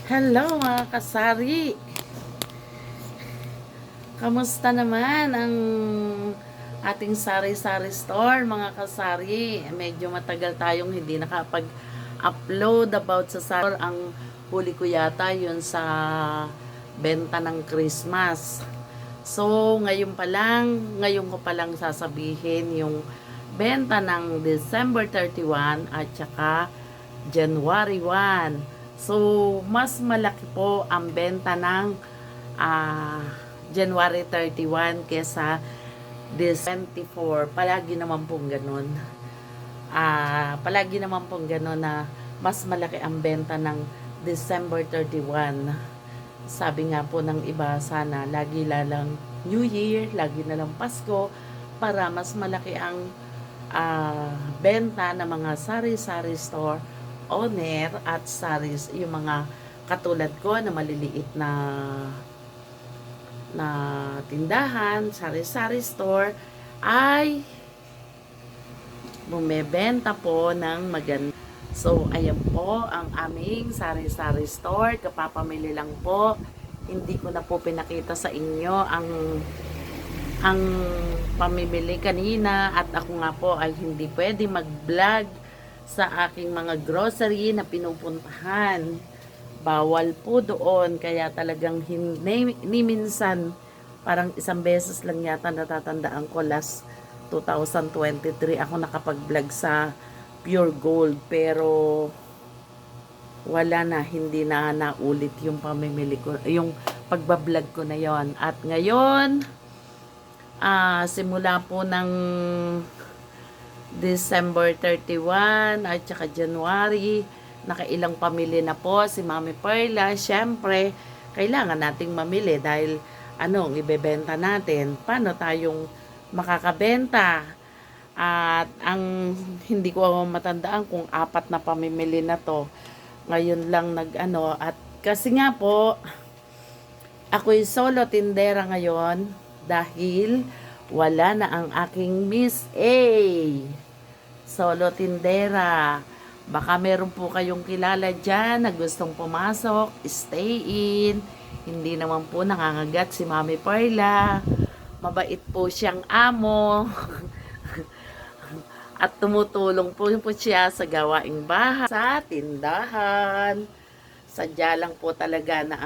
Hello mga kasari! Kamusta naman ang ating sari-sari store mga kasari? Medyo matagal tayong hindi nakapag-upload about sa sari. Ang huli ko yata yun sa benta ng Christmas. So ngayon ko pa lang sasabihin yung benta ng December 31 at saka January 1. So, mas malaki po ang benta ng January 31 kesa December 24. Palagi naman pong ganun. Palagi naman pong ganun na mas malaki ang benta ng December 31. Sabi nga po ng iba, sana lagi lang New Year, lagi na lang Pasko para mas malaki ang benta ng mga sari-sari store owner at saris, yung mga katulad ko na maliliit na tindahan, sari-sari store ay bumebenta po ng maganda. So ayan po ang aming sari-sari store, kapapamili lang po. Hindi ko na po pinakita sa inyo ang pamimili kanina at ako nga po ay hindi pwede mag-vlog sa aking mga grocery na pinupuntahan. Bawal po doon, kaya talagang ni minsan, parang isang beses lang yata natatandaan ko last 2023 ako nakapag-vlog sa Pure Gold, pero wala na, hindi na naulit yung pamimili ko, yung pagbablog ko na yon. At ngayon, simula po ng December 31 at saka January, nakailang pamili na po si Mami Perla. Siyempre, kailangan nating mamili dahil anong ibebenta natin, paano tayong makakabenta. At ang hindi ko matandaan kung 4 na pamimili na to. Ngayon lang at kasi nga po, ako'y solo tindera ngayon dahil wala na ang aking Miss A. Solo tindera. Baka meron po kayong kilala dyan na gustong pumasok, stay in. Hindi naman po nangangagat si Mami Perla. Mabait po siyang amo. At tumutulong po siya sa gawaing bahay, sa tindahan. Sadya lang po talaga na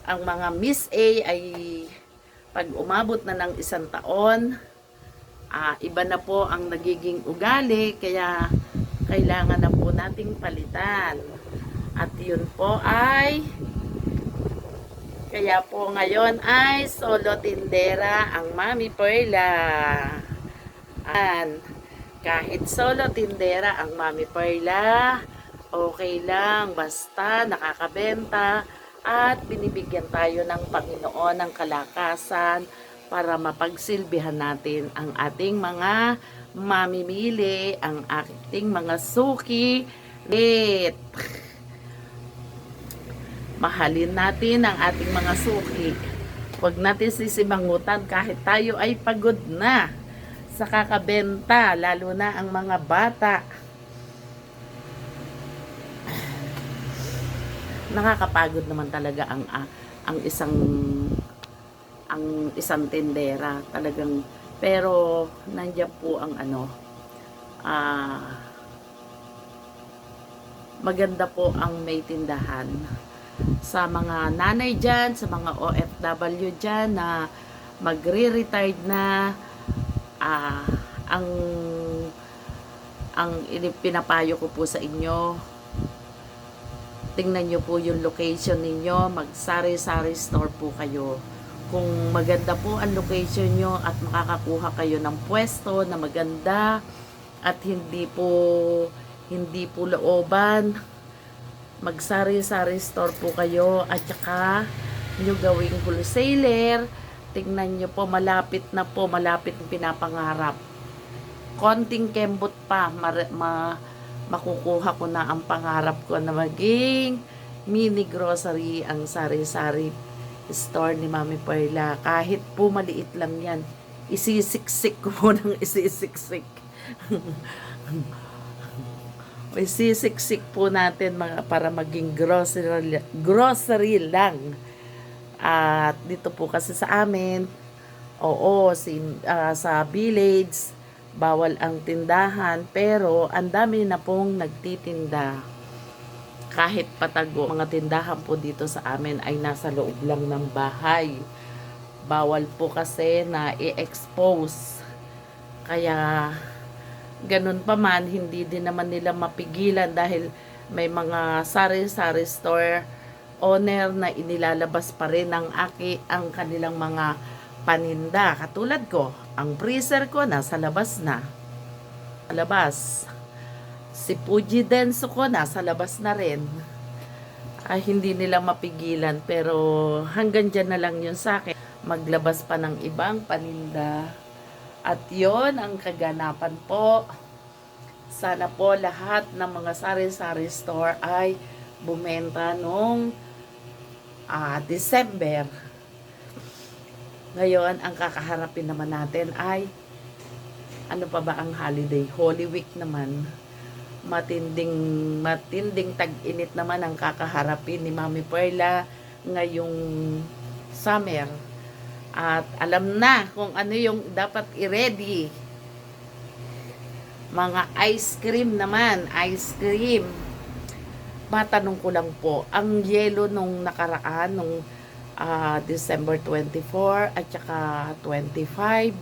ang mga Miss A ay pag umabot na ng 1 taon, iba na po ang nagiging ugali, kaya kailangan na po nating palitan. At yun po kaya po ngayon ay solo tindera ang Mami Perla. Kahit solo tindera ang Mami Perla, okay lang, basta nakakabenta at binibigyan tayo ng Panginoon ng kalakasan para mapagsilbihan natin ang ating mga mamimili, ang ating mga suki. Mahalin natin ang ating mga suki. Huwag natin sisimangutan kahit tayo ay pagod na sa kakabenta, lalo na ang mga bata. Nakakapagod naman talaga ang isang tindera talagang, pero nandiyan po ang maganda po ang may tindahan. Sa mga nanay dyan, sa mga OFW dyan na magre-retired na, ang pinapayo ko po sa inyo, tingnan nyo po yung location ninyo, mag-sari-sari store po kayo. Kung maganda po ang location nyo at makakakuha kayo ng pwesto na maganda at hindi po looban, mag-sari-sari store po kayo at saka nyo gawing wholesaler. Tingnan nyo po, malapit ang pinapangarap. Konting kembot pa, makukuha ko na ang pangarap ko na maging mini grocery ang sari-sari store ni Mami Perla. Kahit po maliit lang yan, isisiksik ko po ng isisiksik. May sisiksik po natin mga para maging grocery lang. At dito po kasi sa amin, oo, sa village, bawal ang tindahan, pero ang dami na pong nagtitinda. Kahit patago, mga tindahan po dito sa amin ay nasa loob lang ng bahay. Bawal po kasi na i-expose. Kaya ganun pa man, hindi din naman nila mapigilan dahil may mga sari-sari store owner na inilalabas pa rin ang kanilang mga paninda. Katulad ko, ang freezer ko nasa labas na. Labas. Si Fuji Denso ko nasa labas na rin. Ay, hindi nila mapigilan, pero hanggang dyan na lang yun sa akin. Maglabas pa ng ibang paninda. At yon ang kaganapan po. Sana po lahat ng mga sari-sari store ay bumenta noong December. Ngayon, ang kakaharapin naman natin ay ano pa ba ang holiday? Holy Week naman. Matinding tag-init naman ang kakaharapin ni Mami Perla ngayong summer. At alam na kung ano yung dapat i-ready. Mga ice cream naman, ice cream. Matanong ko lang po, ang yelo nung nakaraan, nung December 24 at saka 25,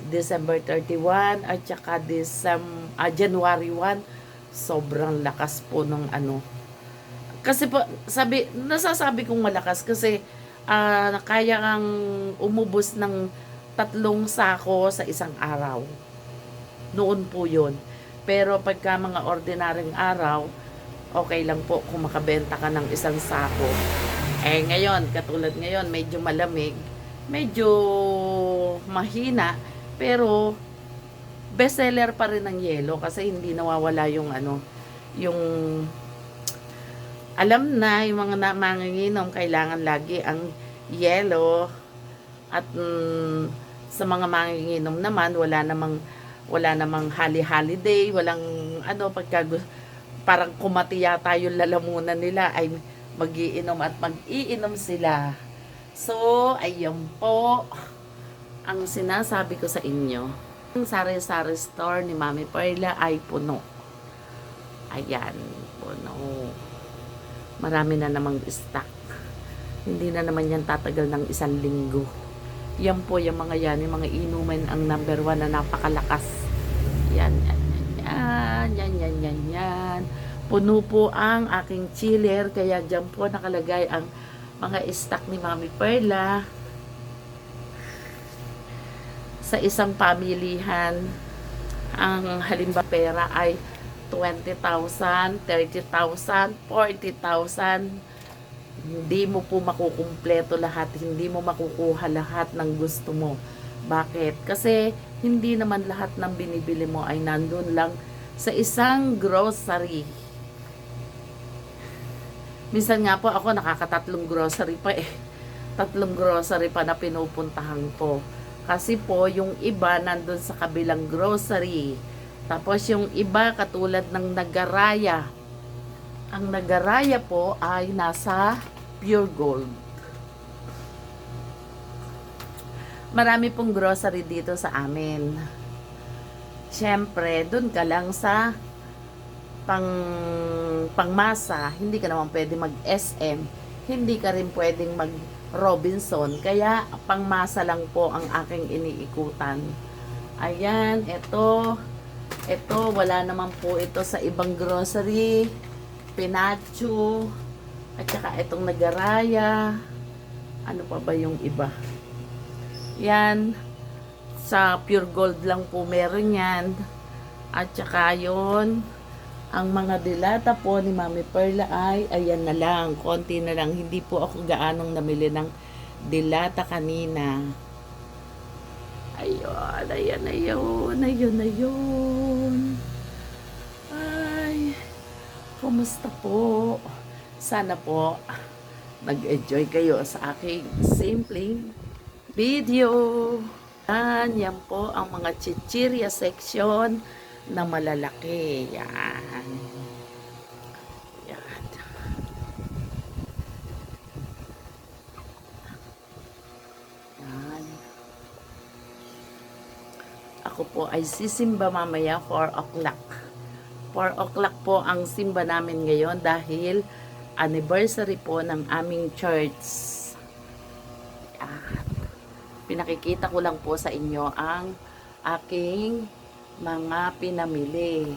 December 31 at saka January 1, sobrang lakas po nung ano. Kasi po, nasasabi kong malakas kasi kaya kang umubos ng 3 sako sa isang araw. Noon po yun. Pero pagka mga ordinaryong araw, okay lang po kung makabenta ka ng 1 sako. Eh ngayon, katulad ngayon, medyo malamig, medyo mahina, pero bestseller pa rin ng yelo kasi hindi nawawala yung yung alam na yung mga manginginom kailangan lagi ang yelo at sa mga manginginom naman wala namang holiday, walang parang kumati yata yung lalamunan nila ay magiinom at mag-iinom sila. So, ayun po ang sinasabi ko sa inyo. Ang sari-sari store ni Mami Perla ay puno. Ayan, puno. Marami na namang stock. Hindi na naman yan tatagal ng 1 linggo. Yan po yung mga yan, yung mga inuman ang number 1 na napakalakas. Yan. Puno po ang aking chiller, kaya dyan po nakalagay ang mga stock ni Mami Perla. Sa isang pamilihan, ang halimbawa pera ay 20,000, 30,000, 40,000. Hindi mo po makukumpleto lahat, hindi mo makukuha lahat ng gusto mo. Bakit? Kasi hindi naman lahat ng binibili mo ay nandun lang sa isang grocery. Minsan nga po ako nakaka-3 grocery pa eh. 3 grocery pa na pinupuntahan ko. Kasi po yung iba nandun sa kabilang grocery. Tapos yung iba katulad ng Nagaraya. Ang Nagaraya po ay nasa Pure Gold. Marami pong grocery dito sa amin. Siyempre, dun ka lang sa pangmasa, hindi ka naman pwede mag-SM, hindi ka rin pwedeng mag-Robinson, kaya pangmasa lang po ang aking iniikutan. Ayan, ito, wala naman po ito sa ibang grocery, Pinacho, at saka itong Nagaraya, ano pa ba yung iba? Yan, sa Pure Gold lang po meron yan, at saka yun, ang mga dilata po ni Mami Perla ay, ayan na lang, konti na lang. Hindi po ako gaanong namili ng dilata kanina. Ayun. Ay, kumusta po? Sana po, nag-enjoy kayo sa aking simpleng video. Yan po ang mga chichirya section na malalaki. Yan. Yan. Yan. Ako po ay sisimba mamaya 4 o'clock. 4 o'clock po ang simba namin ngayon dahil anniversary po ng aming church. Yan. Pinakikita ko lang po sa inyo ang aking mga pinamili.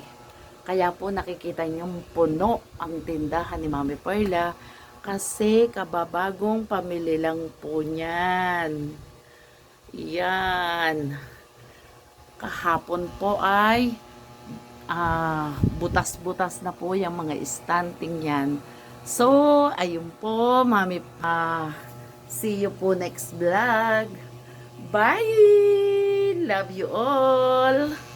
Kaya po nakikita niyo puno ang tindahan ni Mami Perla kasi kababagong pamili lang po niyan. Yan. Kahapon po ay butas-butas na po yung mga stunting yan. So, ayun po, Mami, see you po next vlog. Bye! Love you all!